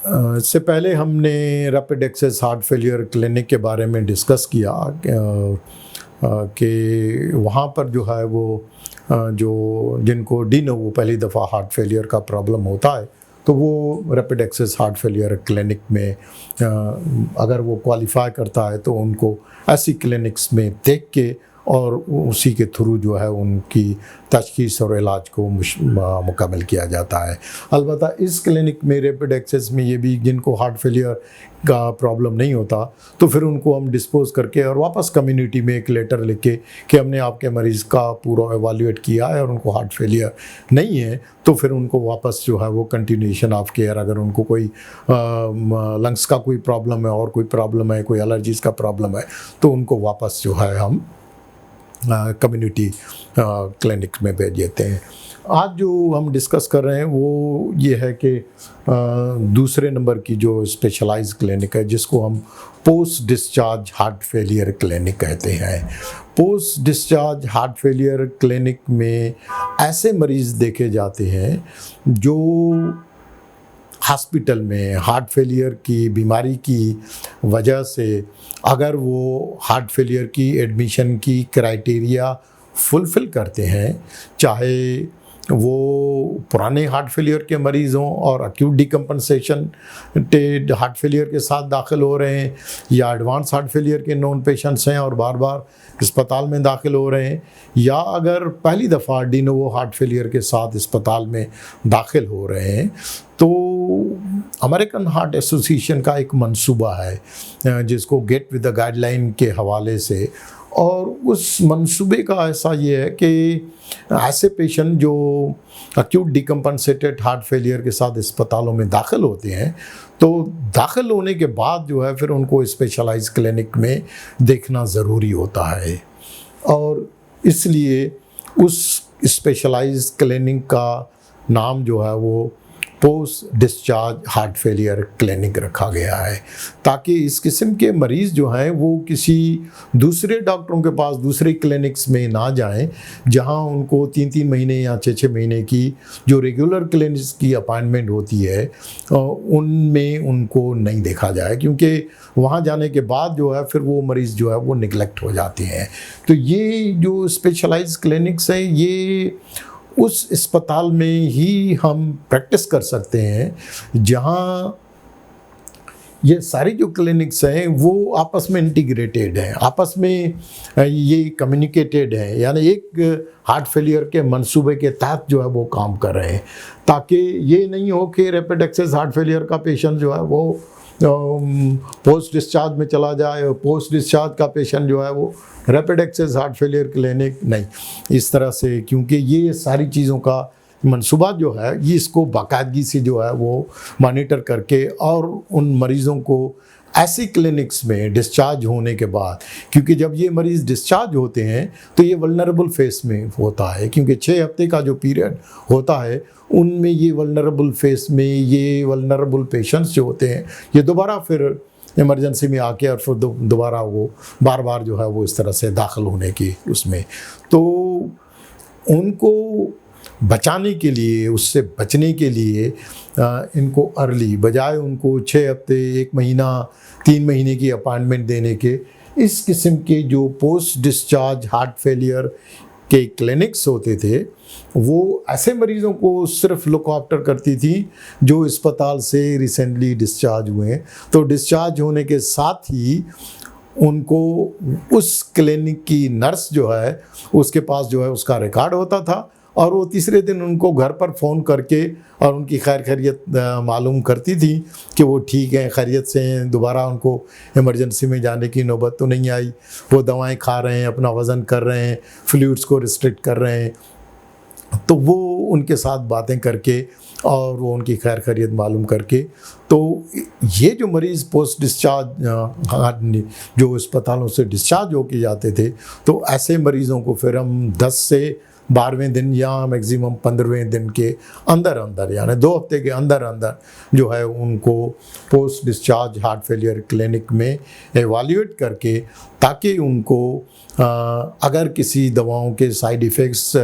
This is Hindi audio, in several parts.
इससे पहले हमने rapid access heart failure clinic के बारे में डिस्कस किया कि वहाँ पर जो है वो जो जिनको डी नोवो पहली दफ़ा हार्ट फेलियर का प्रॉब्लम होता है तो वो rapid access heart failure clinic में अगर वो क्वालिफाई करता है तो उनको ऐसी क्लिनिक्स में देख के और उसी के थ्रू जो है उनकी तशख़ीस और इलाज को मुकम्मल किया जाता है। अलबत्ता इस क्लिनिक में रैपिड एक्सेस में ये भी जिनको हार्ट फेलियर का प्रॉब्लम नहीं होता तो फिर उनको हम डिस्पोज करके और वापस कम्युनिटी में एक लेटर लिख के कि हमने आपके मरीज़ का पूरा एवालुएट किया है और उनको हार्ट फेलियर नहीं है, तो फिर उनको वापस जो है वो कंटिन्यूएशन ऑफ केयर, अगर उनको कोई लंग्स का कोई प्रॉब्लम है और कोई प्रॉब्लम है, कोई एलर्जीज़ का प्रॉब्लम है, तो उनको वापस जो है हम कम्युनिटी क्लिनिक में भेज देते हैं। आज जो हम डिस्कस कर रहे हैं वो ये है कि दूसरे नंबर की जो स्पेशलाइज क्लिनिक है जिसको हम post discharge heart failure clinic कहते हैं। Post discharge heart failure clinic में ऐसे मरीज़ देखे जाते हैं जो हॉस्पिटल में हार्ट फेलियर की बीमारी की वजह से अगर वो हार्ट फेलियर की एडमिशन की क्राइटेरिया फुलफ़िल करते हैं, चाहे वो पुराने हार्ट फेलियर के मरीज़ हों और एक्यूट डिकम्पनसेशन हार्ट फेलियर के साथ दाखिल हो रहे हैं, या एडवांस हार्ट फेलियर के नॉन पेशेंट्स हैं और बार बार अस्पताल में दाखिल हो रहे हैं, या अगर पहली दफ़ा डी नोवो हार्ट फेलियर के साथ अस्पताल में दाखिल हो रहे हैं, तो अमेरिकन हार्ट एसोसिएशन का एक मंसूबा है जिसको गेट विद द गाइडलाइन के हवाले से, और उस मंसूबे का ऐसा ये है कि ऐसे पेशेंट जो एक्यूट डिकम्पनसेटेड हार्ट फेलियर के साथ अस्पतालों में दाखिल होते हैं तो दाखिल होने के बाद जो है फिर उनको स्पेशलाइज क्लिनिक में देखना ज़रूरी होता है, और इसलिए उस स्पेशलाइज क्लिनिक का नाम जो है वो post discharge heart failure clinic रखा गया है, ताकि इस किस्म के मरीज़ जो हैं वो किसी दूसरे डॉक्टरों के पास दूसरे क्लिनिक्स में ना जाएं जहां उनको 3-3 महीने या 6-6 महीने की जो रेगुलर क्लिनिक्स की अपॉइंटमेंट होती है उनमें उनको नहीं देखा जाए, क्योंकि वहां जाने के बाद जो है फिर वो मरीज़ जो है वो निगलेक्ट हो जाते हैं। तो ये जो स्पेशलाइज क्लिनिक्स हैं ये उस अस्पताल में ही हम प्रैक्टिस कर सकते हैं जहां ये सारी जो क्लिनिक्स हैं वो आपस में इंटीग्रेटेड हैं, आपस में ये कम्युनिकेटेड हैं, यानी एक हार्ट फेलियर के मंसूबे के तहत जो है वो काम कर रहे हैं, ताकि ये नहीं हो कि रैपिड एक्सेस हार्ट फेलियर का पेशेंट जो है वो पोस्ट डिस्चार्ज में चला जाए और पोस्ट डिस्चार्ज का पेशेंट जो है वो rapid access heart failure clinic नहीं, इस तरह से, क्योंकि ये सारी चीज़ों का मंसूबा जो है ये इसको बाकायदगी से जो है वो मॉनिटर करके और उन मरीज़ों को ऐसी क्लिनिक्स में डिस्चार्ज होने के बाद, क्योंकि जब ये मरीज़ डिस्चार्ज होते हैं तो ये वल्नरेबल फेस में होता है, क्योंकि 6 हफ्ते का जो पीरियड होता है उनमें ये वल्नरेबल फेस में ये वल्नरेबल पेशेंट्स जो होते हैं ये दोबारा फिर इमरजेंसी में आके और फिर दोबारा वो बार बार जो है वो इस तरह से दाखिल होने की उसमें, तो उनको बचाने के लिए, उससे बचने के लिए इनको अर्ली बजाय उनको 6 हफ्ते 1 महीना 3 महीने की अपॉइंटमेंट देने के, इस किस्म के जो पोस्ट डिस्चार्ज हार्ट फेलियर के क्लिनिक्स होते थे वो ऐसे मरीज़ों को सिर्फ लुक आफ्टर करती थी जो अस्पताल से रिसेंटली डिस्चार्ज हुए। तो डिस्चार्ज होने के साथ ही उनको उस क्लिनिक की नर्स जो है उसके पास जो है उसका रिकॉर्ड होता था और वो तीसरे दिन उनको घर पर फ़ोन करके और उनकी खैरियत मालूम करती थी कि वो ठीक हैं, खैरियत से हैं, दोबारा उनको इमरजेंसी में जाने की नौबत तो नहीं आई, वो दवाएं खा रहे हैं, अपना वज़न कर रहे हैं, फ्लूइड्स को रिस्ट्रिक्ट कर रहे हैं। तो वो उनके साथ बातें करके और वो उनकी खैरियत मालूम करके, तो ये जो मरीज़ पोस्ट डिस्चार्ज जो अस्पतालों से डिस्चार्ज होके जाते थे तो ऐसे मरीज़ों को फिर हम 10 से 12वें दिन या मैक्सिमम 15वें दिन के अंदर अंदर, यानी 2 हफ्ते के अंदर अंदर जो है उनको post discharge heart failure clinic में एवाल्यूएट करके, ताकि उनको अगर किसी दवाओं के साइड इफ़ेक्ट्स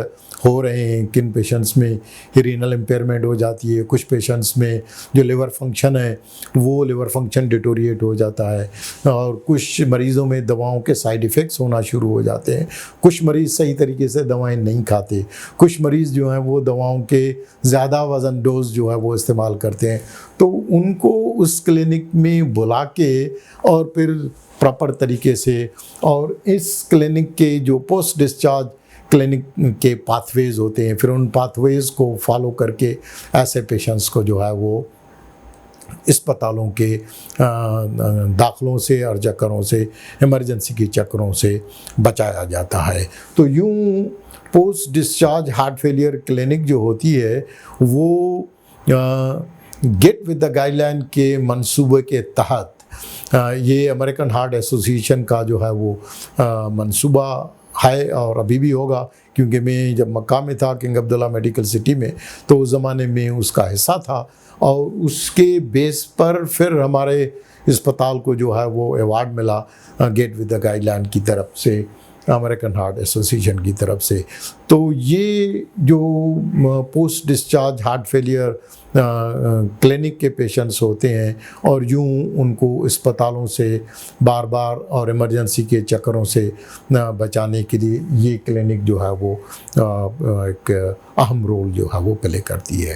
हो रहे हैं, किन पेशेंट्स में रीनल इम्पेयरमेंट हो जाती है, कुछ पेशेंट्स में जो लिवर फंक्शन है वो लिवर फंक्शन डिटोरिएट हो जाता है, और कुछ मरीज़ों में दवाओं के साइड इफ़ेक्ट्स होना शुरू हो जाते हैं, कुछ मरीज़ सही तरीके से दवाएं नहीं खाते, कुछ मरीज़ जो हैं वो दवाओं के ज़्यादा वज़न डोज जो है वो इस्तेमाल करते हैं, तो उनको उस क्लिनिक में बुला के और फिर प्रॉपर तरीके से, और इस क्लिनिक के जो पोस्ट डिस्चार्ज क्लिनिक के पाथवेज होते हैं, फिर उन पाथवेज को फॉलो करके ऐसे पेशेंट्स को जो है वो अस्पतालों के दाखलों से और चक्करों से, इमरजेंसी के चक्करों से बचाया जाता है। तो यूँ post discharge heart failure clinic जो होती है वो गेट विद द गाइडलाइन के मंसूबे के तहत, ये अमेरिकन हार्ट एसोसिएशन का जो है वो मंसूबा है और अभी भी होगा, क्योंकि मैं जब मक्का में था किंग अब्दुल्ला मेडिकल सिटी में, तो उस ज़माने में उसका हिस्सा था, और उसके बेस पर फिर हमारे अस्पताल को जो है वो अवार्ड मिला गेट विद द गाइडलाइन की तरफ से, अमेरिकन हार्ट एसोसिएशन की तरफ से। तो ये जो post discharge heart failure clinic के पेशेंट्स होते हैं और यूं उनको अस्पतालों से बार बार और इमरजेंसी के चक्करों से बचाने के लिए ये क्लिनिक जो है वो एक अहम रोल जो है वो प्ले करती है।